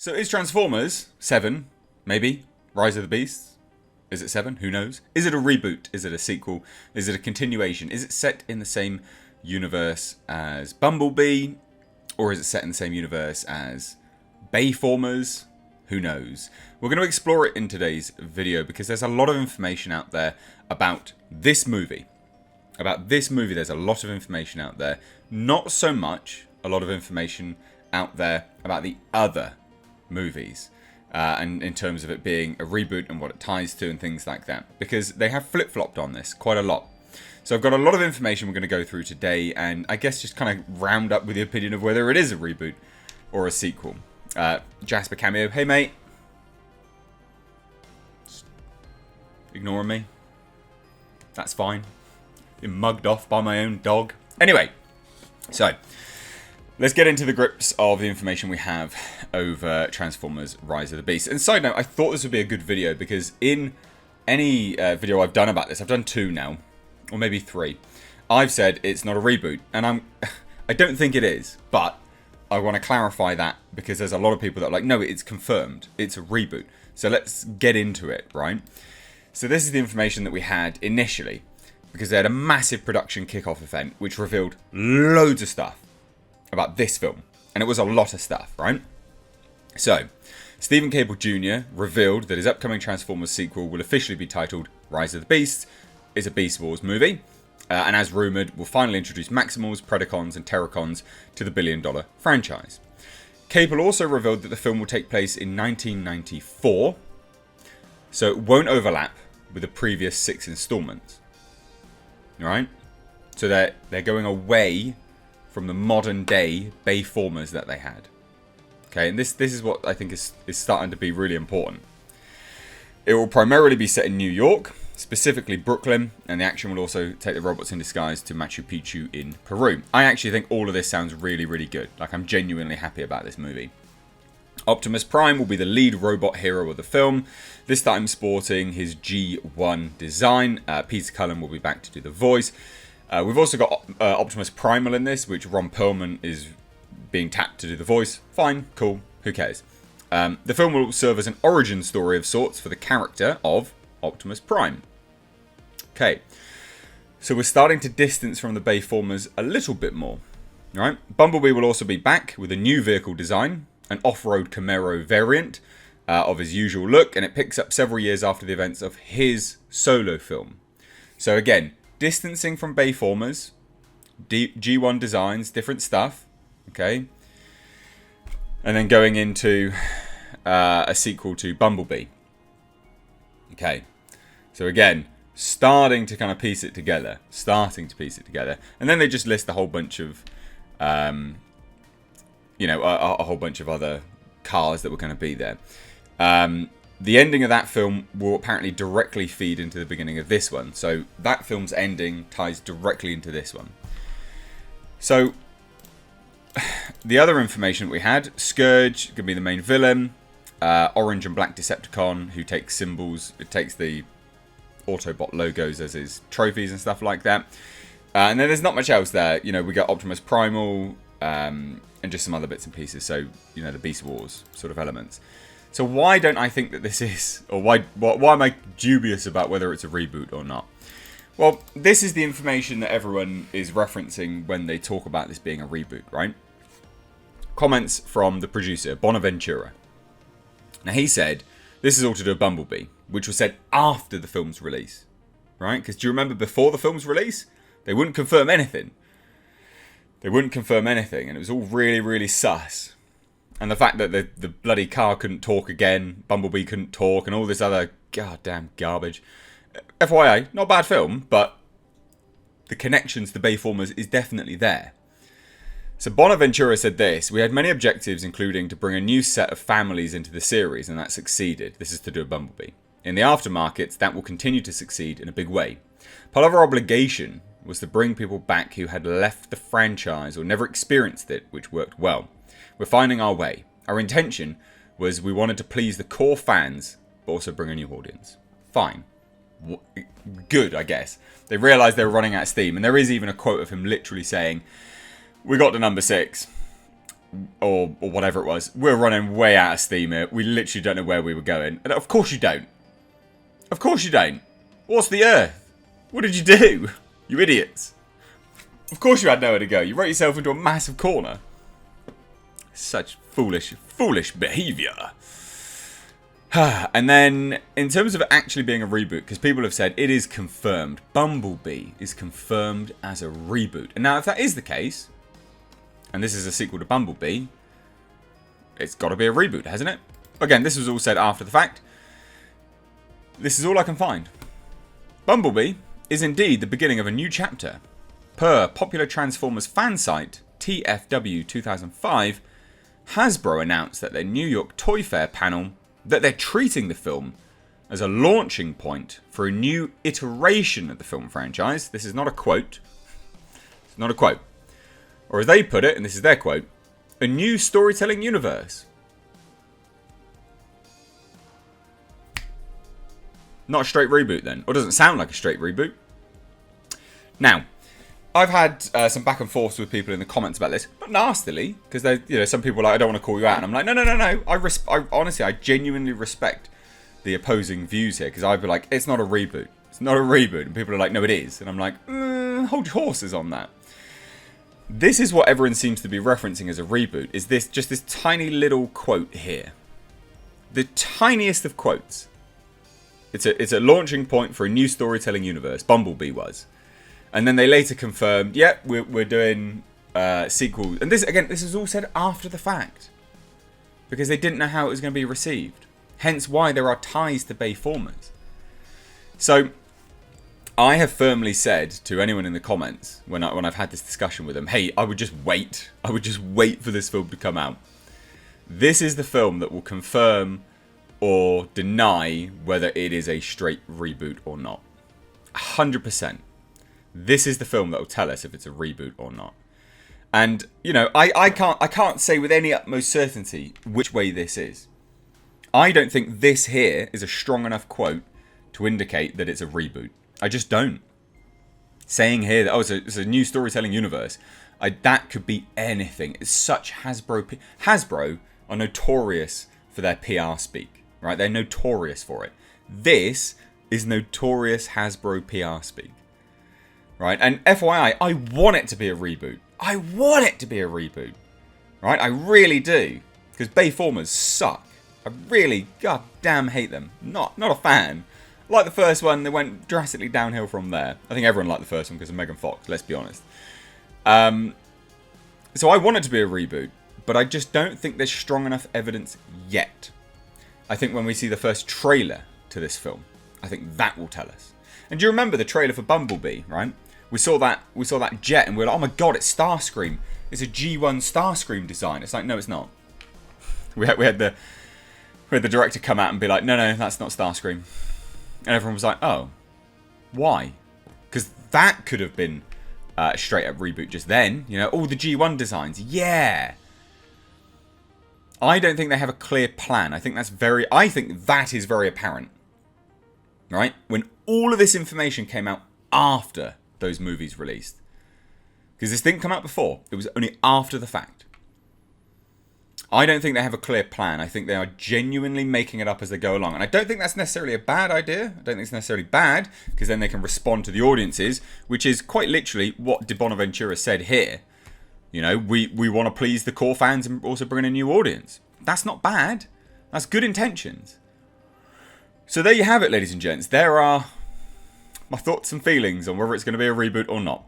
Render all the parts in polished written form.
So is Transformers 7, maybe, Rise of the Beasts? Is it 7? Who knows? Is it a reboot? Is it a sequel? Is it a continuation? Is it set in the same universe as Bumblebee? Or is it set in the same universe as Bayformers? Who knows? We're going to explore it in today's video because there's a lot of information out there about this movie. There's a lot of information out there. Not so much a lot of information out there about the other movies. And in terms of it being a reboot and what it ties to and things like that. Because they have flip-flopped on this quite a lot. So I've got a lot of information we're going to go through today. And I guess just kind of round up with the opinion of whether it is a reboot or a sequel. Jasper Cameo, hey mate. Just ignoring me. That's fine. Been mugged off by my own dog. Anyway, so let's get into the grips of the information we have over Transformers Rise of the Beast. And side note, I thought this would be a good video because in any video I've done about this, I've done 2 now, or maybe 3, I've said it's not a reboot. And I don't think it is, but I want to clarify that because there's a lot of people that are like, no, it's confirmed. It's a reboot. So let's get into it, right? So this is the information that we had initially because they had a massive production kickoff event which revealed loads of stuff about this film. And it was a lot of stuff, right? So, Stephen Cable Jr. revealed that his upcoming Transformers sequel will officially be titled Rise of the Beasts. It's a Beast Wars movie. And as rumoured, will finally introduce Maximals, Predacons and Terracons to the billion-dollar franchise. Cable also revealed that the film will take place in 1994. So it won't overlap with the previous 6 installments. Alright? So they're going away from the modern day Bayformers that they had. Okay, and this is what I think is starting to be really important. It will primarily be set in New York, specifically Brooklyn, and the action will also take the robots in disguise to Machu Picchu in Peru. I actually think all of this sounds really, really good. Like, I'm genuinely happy about this movie. Optimus Prime will be the lead robot hero of the film, this time sporting his G1 design. Peter Cullen will be back to do the voice. We've also got Optimus Primal in this, which Ron Perlman is being tapped to do the voice. Fine, cool, who cares? The film will serve as an origin story of sorts for the character of Optimus Prime. Okay, so we're starting to distance from the Bayformers a little bit more. Right? Bumblebee will also be back with a new vehicle design, an off-road Camaro variant of his usual look, and it picks up several years after the events of his solo film. So again, distancing from Bayformers, G1 designs, different stuff, okay? And then going into a sequel to Bumblebee. Okay, so again, starting to kind of piece it together. And then they just list a whole bunch of, a whole bunch of other cars that were going to be there. The ending of that film will apparently directly feed into the beginning of this one. So that film's ending ties directly into this one. So the other information that we had, Scourge going to be the main villain. Orange and black Decepticon who takes symbols. It takes the Autobot logos as his trophies and stuff like that. And then there's not much else there. You know, we got Optimus Primal and just some other bits and pieces. So, you know, the Beast Wars sort of elements. So why don't I think that this is, or why am I dubious about whether it's a reboot or not? Well, this is the information that everyone is referencing when they talk about this being a reboot, right? Comments from the producer, Bonaventura. Now he said, this is all to do with Bumblebee, which was said after the film's release, right? Because do you remember before the film's release, they wouldn't confirm anything. And it was all really, really sus. And the fact that the bloody car couldn't talk again, Bumblebee couldn't talk, and all this other goddamn garbage. FYI, not a bad film, but the connections to Bayformers is definitely there. So Bonaventura said this: we had many objectives, including to bring a new set of families into the series, and that succeeded. This is to do with Bumblebee. In the aftermarket, that will continue to succeed in a big way. Part of our obligation was to bring people back who had left the franchise or never experienced it, which worked well. We're finding our way. Our intention was we wanted to please the core fans, but also bring a new audience. Fine. Good, I guess. They realised they were running out of steam, and there is even a quote of him literally saying, we got to number 6. or whatever it was. We're running way out of steam here. We literally don't know where we were going. And of course you don't. Of course you don't. What's the Earth? What did you do? You idiots. Of course you had nowhere to go. You wrote yourself into a massive corner. Such foolish behaviour. And then, in terms of actually being a reboot, because people have said it is confirmed. Bumblebee is confirmed as a reboot. And now, if that is the case, and this is a sequel to Bumblebee, it's got to be a reboot, hasn't it? Again, this was all said after the fact. This is all I can find. Bumblebee is indeed the beginning of a new chapter. Per popular Transformers fan site, TFW 2005, Hasbro announced that their New York Toy Fair panel that they're treating the film as a launching point for a new iteration of the film franchise. This is not a quote. It's not a quote. Or as they put it, and this is their quote, a new storytelling universe. Not a straight reboot then. Or doesn't sound like a straight reboot. Now, I've had some back and forth with people in the comments about this, not nastily, because some people are like, I don't want to call you out, and I'm like, no. I genuinely respect the opposing views here, because I'd be like, it's not a reboot. It's not a reboot, and people are like, no, it is, and I'm like, hold your horses on that. This is what everyone seems to be referencing as a reboot. Is this just this tiny little quote here? The tiniest of quotes. It's a launching point for a new storytelling universe. Bumblebee was. And then they later confirmed, yep, we're doing sequels. And this is all said after the fact. Because they didn't know how it was going to be received. Hence why there are ties to Bayformers. So, I have firmly said to anyone in the comments, when I've had this discussion with them, hey, I would just wait. I would just wait for this film to come out. This is the film that will confirm or deny whether it is a straight reboot or not. 100%. This is the film that will tell us if it's a reboot or not. And, I can't say with any utmost certainty which way this is. I don't think this here is a strong enough quote to indicate that it's a reboot. I just don't. Saying here that, it's a new storytelling universe, that could be anything. It's such Hasbro. Hasbro are notorious for their PR speak, right? They're notorious for it. This is notorious Hasbro PR speak. Right, and FYI, I want it to be a reboot. I want it to be a reboot. Right, I really do. Because Bayformers suck. I really, goddamn hate them. Not a fan. Like the first one, they went drastically downhill from there. I think everyone liked the first one because of Megan Fox, let's be honest. So I want it to be a reboot, but I just don't think there's strong enough evidence yet. I think when we see the first trailer to this film, I think that will tell us. And do you remember the trailer for Bumblebee, right? We saw that jet and we were like, oh my god, it's Starscream. It's a G1 Starscream design. It's like, no, it's not. We had the director come out and be like, no, that's not Starscream. And everyone was like, oh, why? Because that could have been a straight up reboot just then. All the G1 designs. Yeah. I don't think they have a clear plan. I think that is very apparent. Right? When all of this information came out after those movies released. Because this didn't come out before. It was only after the fact. I don't think they have a clear plan. I think they are genuinely making it up as they go along. And I don't think that's necessarily a bad idea. I don't think it's necessarily bad. Because then they can respond to the audiences. Which is quite literally what De Bonaventura said here. We want to please the core fans and also bring in a new audience. That's not bad. That's good intentions. So there you have it, ladies and gents. There are my thoughts and feelings on whether it's going to be a reboot or not.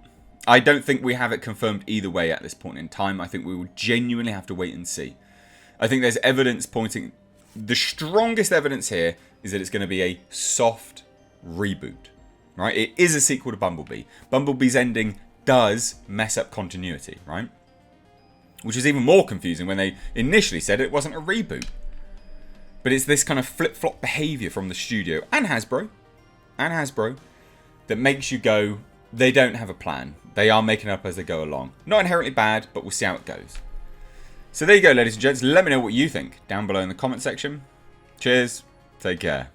I don't think we have it confirmed either way at this point in time. I think we will genuinely have to wait and see. I think there's evidence pointing... The strongest evidence here is that it's going to be a soft reboot. Right? It is a sequel to Bumblebee. Bumblebee's ending does mess up continuity, right? Which is even more confusing when they initially said it wasn't a reboot. But it's this kind of flip-flop behaviour from the studio and Hasbro that makes you go, they don't have a plan. They are making it up as they go along. Not inherently bad, but we'll see how it goes. So there you go, ladies and gents. Let me know what you think down below in the comment section. Cheers. Take care.